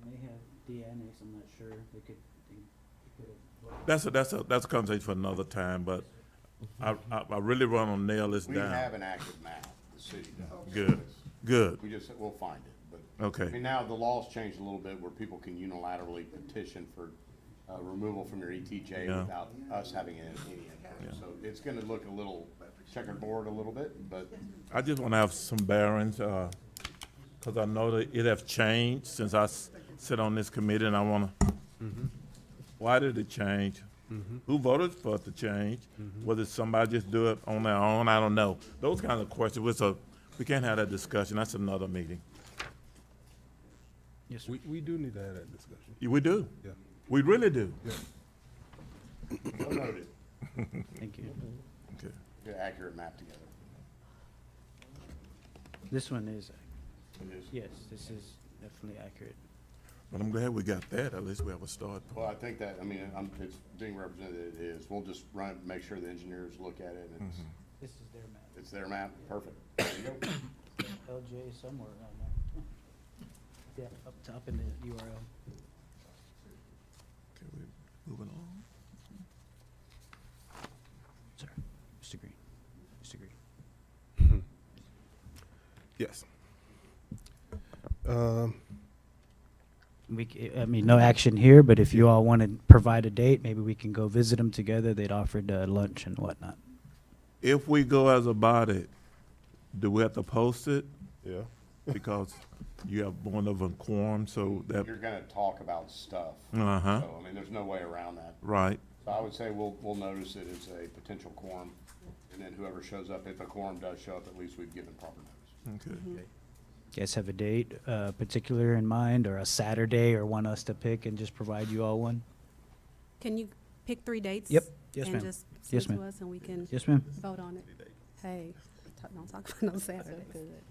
May have de-annexed, I'm not sure. They could have. That's a conversation for another time, but I really want to nail this We down. have an active map, the city does. Good, good. We just, we'll find it, but. Okay. I mean, now the law's changed a little bit where people can unilaterally petition for removal from your ETJ Yeah. without us having any input. Yeah. So it's gonna look a little checkerboard a little bit, but I just want to have some bearings, because I know that it have changed since I sit on this committee, and I want to, why did it change? Who voted for it to change? Was it somebody just do it on their own? I don't know. Those kinds of questions, we can't have that discussion. That's another meeting. Yes, sir. We do need to have that discussion. Yeah, we do. Yeah. We really do. well noted. Thank you. Okay. Get an accurate map together. This one is, It is. yes, this is definitely accurate. But I'm glad we got that. At least we have a start. Well, I think that, I mean, it's being represented, it is. We'll just run, make sure the engineers look at it, and This is their map. it's their map, perfect. There you go. LJ somewhere around there. Yeah, up top in the URL. Okay, we moving on. Sorry, Mr. Green. Mr. Green. Yes. I mean, no action here, but if you all want to provide a date, maybe we can go visit them together. They'd offered lunch and whatnot. If we go as a body, do we have to post it? Yeah. Because you have one of a quorum, so that, You're gonna talk about stuff. uh-huh, So, I mean, there's no way around that. right. So I would say we'll notice it as a potential quorum, and then whoever shows up, if a quorum does show up, at least we've given proper notice. Okay. You guys have a date particular in mind, or a Saturday, or want us to pick and just provide you all one? Can you pick 3 dates? Yep. Yes, And ma'am. just Yes, send to ma'am. us and we can Yes, ma'am. vote on it? Hey, don't talk about no Saturday.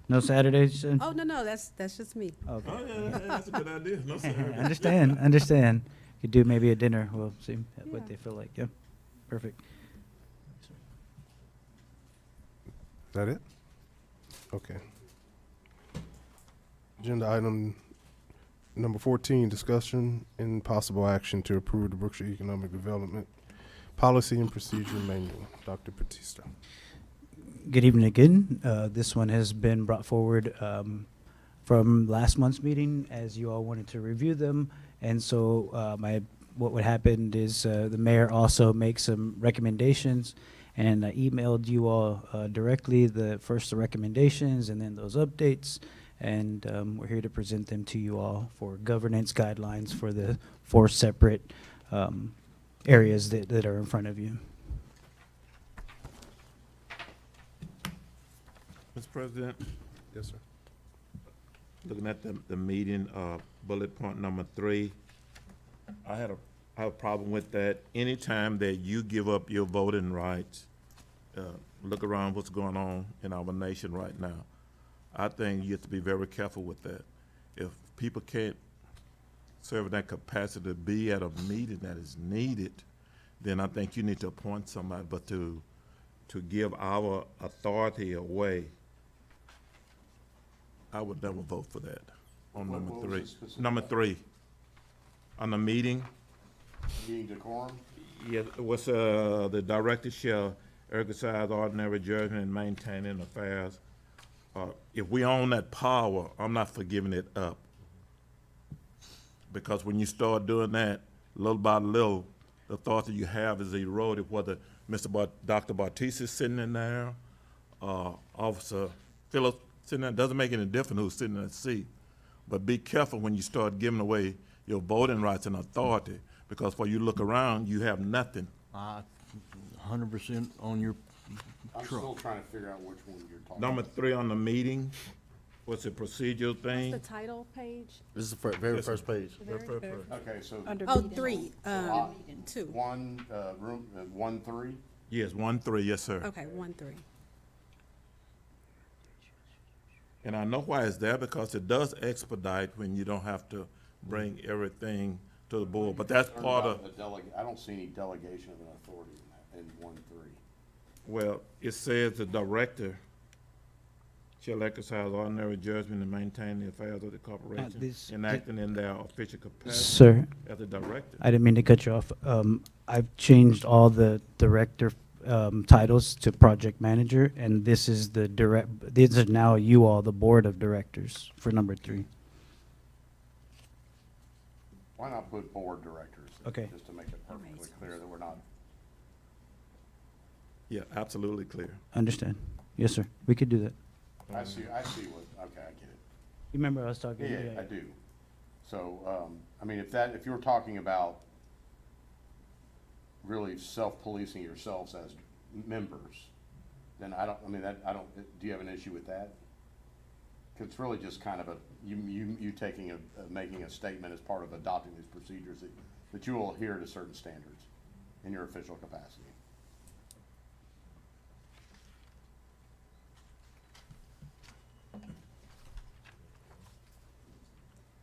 No Saturdays? Oh, no, that's just me. Okay. Oh, yeah, that's a good idea. No, sir. Understand. Could do maybe a dinner. We'll see Yeah. what they feel like. Yeah, perfect. Is that it? Okay. Agenda item number 14, discussion and possible action to approve the Brookshire Economic Development Policy and Procedure Manual. Dr. Batista. Good evening again. This one has been brought forward from last month's meeting, as you all wanted to review them. And so what would happen is the mayor also makes some recommendations, and I emailed you all directly the recommendations and then those updates. And we're here to present them to you all for governance guidelines for the 4 separate areas that are in front of you. Mr. President, Yes, sir. looking at the meeting, bullet point number 3, I have a problem with that. Anytime that you give up your voting rights, look around what's going on in our nation right now. I think you have to be very careful with that. If people can't serve in that capacity to be at a meeting that is needed, then I think you need to appoint somebody. But to give our authority away, I would never vote for that on What number was 3. the specific- Number 3, on the meeting, Meeting decorum, yes, what's, the director shall exercise ordinary judgment in maintaining affairs. If we own that power, I'm not forgiving it up. Because when you start doing that, little by little, the authority you have is eroded, whether Dr. Bartiz is sitting in there, Officer Phillips sitting there, doesn't make any difference who's sitting in that seat. But be careful when you start giving away your voting rights and authority, because when you look around, you have nothing. 100% on your I'm still trying to figure out which one you're talking Number about. 3 on the meeting, what's the procedural What's thing? the title page? This is the very first page. The very first. Okay, so Under Oh, meeting. 3, uh, 2. one, room, 1-3, Yes, 1-3, yes, sir. Okay, 1, 3. And I know why it's there, because it does expedite when you don't have to bring everything to the board, but that's Learned part about of, the I don't see any delegation of an authority in that, in 1-3. well, it says the director shall exercise ordinary judgment and maintain the affairs of the corporation, this- and acting in their official capacity Sir, as a director. I didn't mean to cut you off. I've changed all the director titles to project manager, and this is these are now you all, the board of directors for number 3. Why not put board directors? Okay. Just to make it perfectly clear that we're not, Yeah, absolutely clear. Understand. Yes, sir. We could do that. I see what, okay, I get it. You remember I was talking? Yeah, I do. So, I mean, if you were talking about really self-policing yourselves as members, then I don't, do you have an issue with that? 'Cause it's really just kind of you taking making a statement as part of adopting these procedures that you will adhere to certain standards in your official capacity.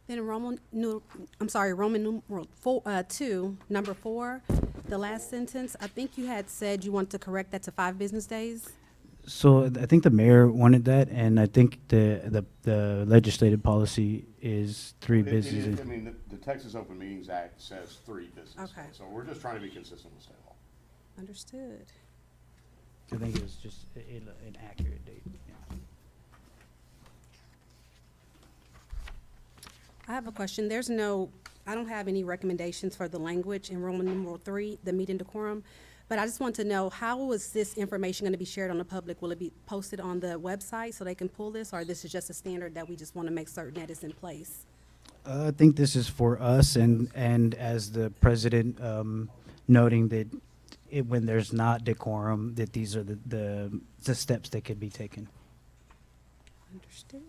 Then Roman numeral 2, number 4, the last sentence, I think you had said you want to correct that to 5 business days? So I think the mayor wanted that, and I think the legislative policy is 3 business days. I mean, the Texas Open Meetings Act says 3 business days. Okay. So we're just trying to be consistent with state law. Understood. I think it was just an accurate date. Yeah. I have a question. I don't have any recommendations for the language in Roman numeral 3, the meeting decorum. But I just want to know, how is this information going to be shared on the public? Will it be posted on the website so they can pull this, or this is just a standard that we just want to make certain that it's in place? I think this is for us, and as the president noting that when there's not decorum, that these are the steps that could be taken. Understood.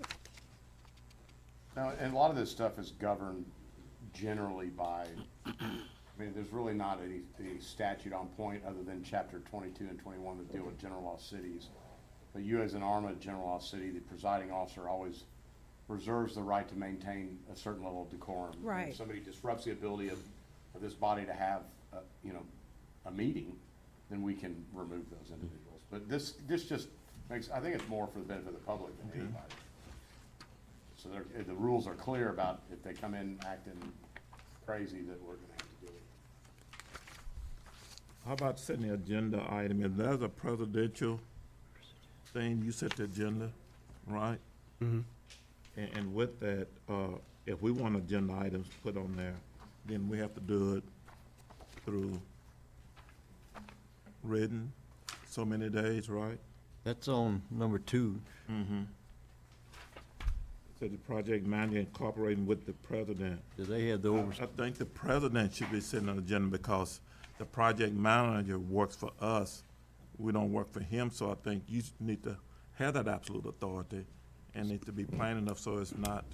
Now, and a lot of this stuff is governed generally by, I mean, there's really not any statute on point other than chapter 22 and 21 that deal with general law cities. But you, as an arm of general law city, the presiding officer always reserves the right to maintain a certain level of decorum. And Right. if somebody disrupts the ability of this body to have, a meeting, then we can remove those individuals. But this just makes, I think it's more for the benefit of the public than anybody. So the rules are clear about if they come in acting crazy, that we're gonna have to do it. How about setting the agenda item? If there's a presidential thing, you set the agenda, right? Mm-hmm. And with that, if we want agenda items put on there, then we have to do it through written, so many days, right? That's on number 2. Mm-hmm. So the project manager incorporating with the president. Do they have the I think the president should be sitting on the agenda because the project manager works for us. We don't work for him, so I think you need to have that absolute authority and need to be plain enough so it's not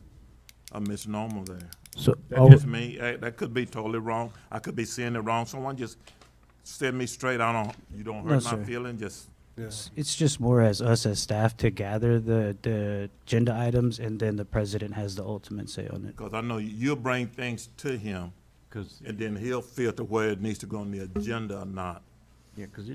a misnomer there. So That's just me. That could be totally wrong. I could be seeing it wrong. Someone just set me straight. You don't No, hurt my sir. feeling, just. it's just more as us as staff to gather the agenda items, and then the president has the ultimate say on it. Because I know you'll bring things to him, Because and then he'll filter where it needs to go on the agenda or not. yeah, 'cause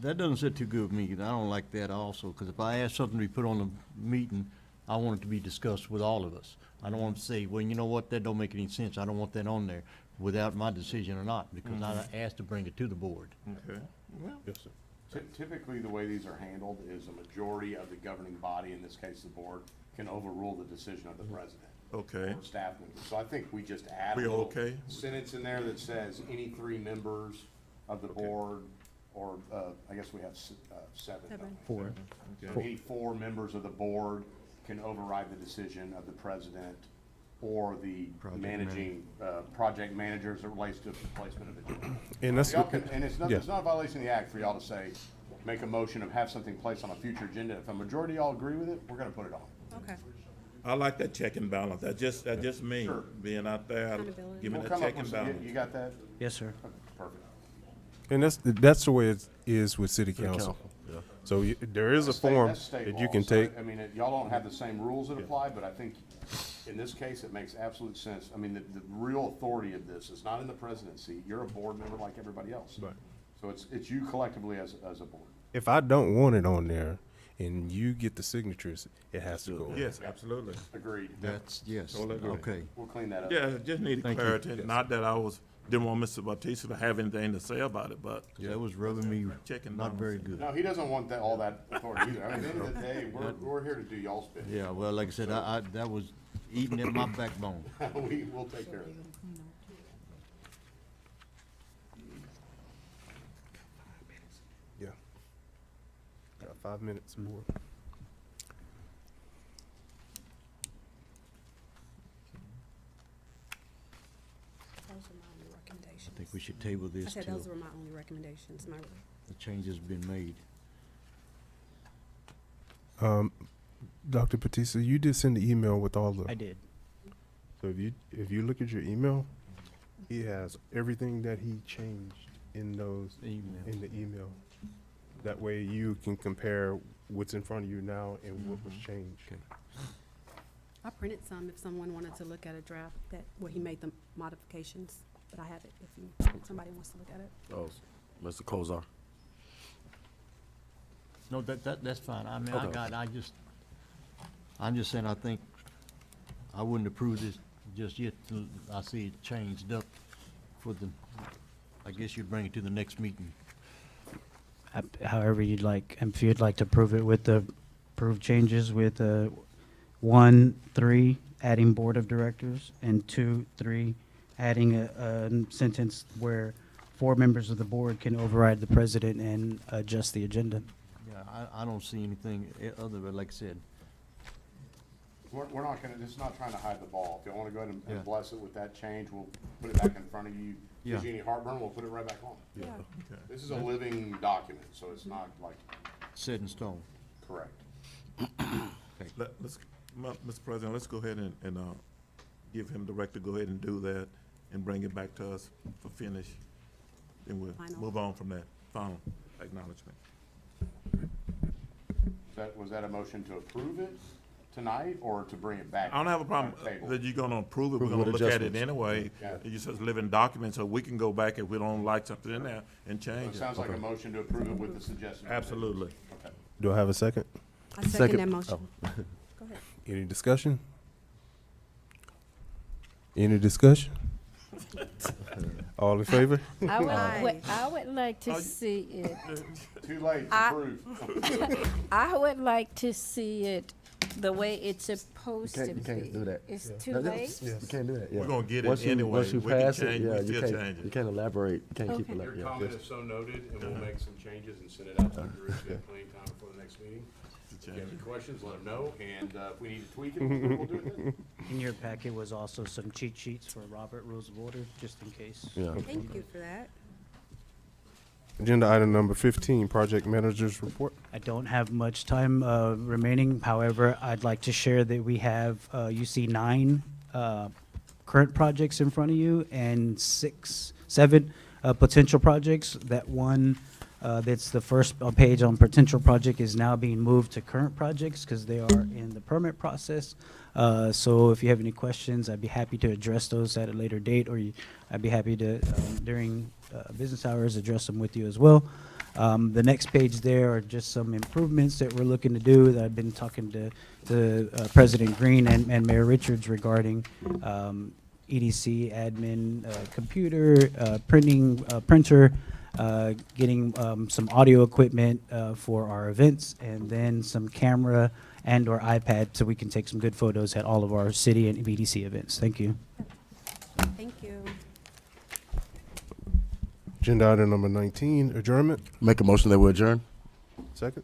that doesn't sit too good with me. I don't like that also, because if I ask something to be put on the meeting, I want it to be discussed with all of us. I don't want to say, well, you know what, that don't make any sense. I don't want that on there without my decision or not, because I asked to bring it to the board. Okay. Well, Yes, sir. Typically, the way these are handled is a majority of the governing body, in this case the board, can overrule the decision of the president. okay. Or staff members. So I think we just add a We little okay? sentence in there that says any 3 members of the board, or, I guess we have 7. don't we? 4. So any 4 members of the board can override the decision of the president or the Project managing, project manager as it relates to the placement of the agenda. And that's, Y'all can, and it's not yeah. a violation of the act for y'all to say, make a motion of have something placed on a future agenda. If a majority of y'all agree with it, we're gonna put it on. Okay. I like that check and balance. That's just me, Sure. being out there, Accountability. giving We'll that come up check with and some- balance. You got that? Yes, sir. Perfect. And that's the way it is with city council. So there is a form That's state that you law, can so, take. I mean, y'all don't have the same rules that apply, but I think in this case, it makes absolute sense. I mean, the real authority of this is not in the presidency. You're a board member like everybody else. Right. So it's you collectively as a board. If I don't want it on there and you get the signatures, it has to go. Yes, absolutely. Agreed. That's, yes, Totally agree. okay. We'll clean that up. Yeah, it just needed Thank you. clarity. Not that didn't want Mr. Batista to have anything to say about it, but That was rubbing me Check and not balance. very good. No, he doesn't want all that authority either. I mean, at the end of the day, we're here to do y'all's bit. Yeah, well, like I said, I that was eating at my backbone. We'll take care of it. Yeah. Got 5 minutes more. Those are my only recommendations. I think we should table I this said till those were my only recommendations, the change has been made. Dr. Batista, you did send the email with all the. I did. So if you look at your email, he has everything that he changed in those Email. in the email. That way you can compare what's in front of you now and what was changed. Okay. I printed some if someone wanted to look at a draft that, where he made the modifications, but I have it if somebody wants to look at it. Oh, Mr. Kozar. No, that's fine. I mean, Okay. I'm just saying, I think I wouldn't approve this just yet till I see it changed up for the, I guess you'd bring it to the next meeting. However you'd like, if you'd like to approve it with the approved changes with 1, 3, adding board of directors, and 2, 3, adding a sentence where 4 members of the board can override the president and adjust the agenda. Yeah, I don't see anything other than, like I said, We're not gonna, this is not trying to hide the ball. If you wanna go ahead Yeah. and bless it with that change, we'll put it back in front of you. Gives Yeah. you any heartburn, we'll put it right back on. Yeah. Okay. This is a living document, so it's not like, set in stone. correct. Mr. President, let's go ahead and give him direct to go ahead and do that and bring it back to us for finish. Then we'll Final. move on from that final acknowledgement. Was that a motion to approve it tonight or to bring it back? I don't have a problem on the table? that you're gonna approve it, we're Approve it gonna with look at it adjustments. anyway. Yeah. It just says living document, so we can go back if we don't like something in there and So change it it. sounds like a motion to approve it with the suggestion. Absolutely. Okay. Do I have a second? I second Second. that motion. Go ahead. Any discussion? Any discussion? All in favor? I would like to Oh, you- see it, Too late, it's I- approved. I would like to see it the way it's supposed to be. You can't do that. It's too late? You can't do that, yeah. We're gonna get it Once you- anyway. Once you We can pass it, change- yeah, we you still can't, change it. you can't elaborate, you can't keep it Okay. like, Your yeah. comment is so noted, and we'll make some changes and send it out to the group, so you have plenty of time before the next meeting. If you have any questions, let them know, and If we need to tweak it, we'll do it then. In your packet was also some cheat sheets for Robert Rules of Order, just in case. Yeah. Thank you for that. Agenda item number 15, project manager's report. I don't have much time remaining. However, I'd like to share that we have, you see 9 current projects in front of you and 7 potential projects. That one, that's the first page on potential project is now being moved to current projects because they are in the permit process. So if you have any questions, I'd be happy to address those at a later date, or I'd be happy to, during business hours, address them with you as well. The next page there are just some improvements that we're looking to do that I've been talking to President Green and Mayor Richards regarding EDC admin, computer, printer, getting some audio equipment for our events, and then some camera and/or iPad so we can take some good photos at all of our city and EDC events. Thank you. Thank you. Agenda item number 19, adjournment. Make a motion that we adjourn? Second.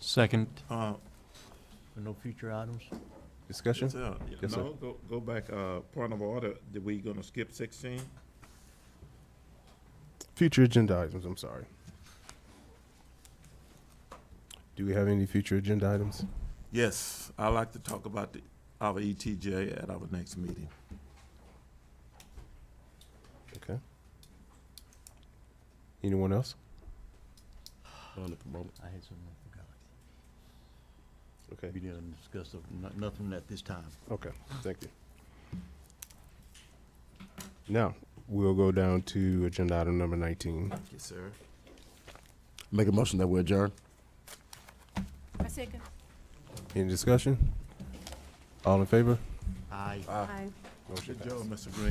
Second, Uh, for no future items. Discussion? Yes, sir. No, go back, point of order, did we gonna skip 16? Future agenda items, I'm sorry. Do we have any future agenda items? Yes, I'd like to talk about our ETJ at our next meeting. Okay. Anyone else? On the promote. I had something I forgot. Okay. We didn't discuss nothing at this time. Okay, thank you. Now, we'll go down to agenda item number 19. Yes, sir. Make a motion that we adjourn? I second. Any discussion? All in favor? Aye. Aye. Motion Good passes. job, Mr. Green.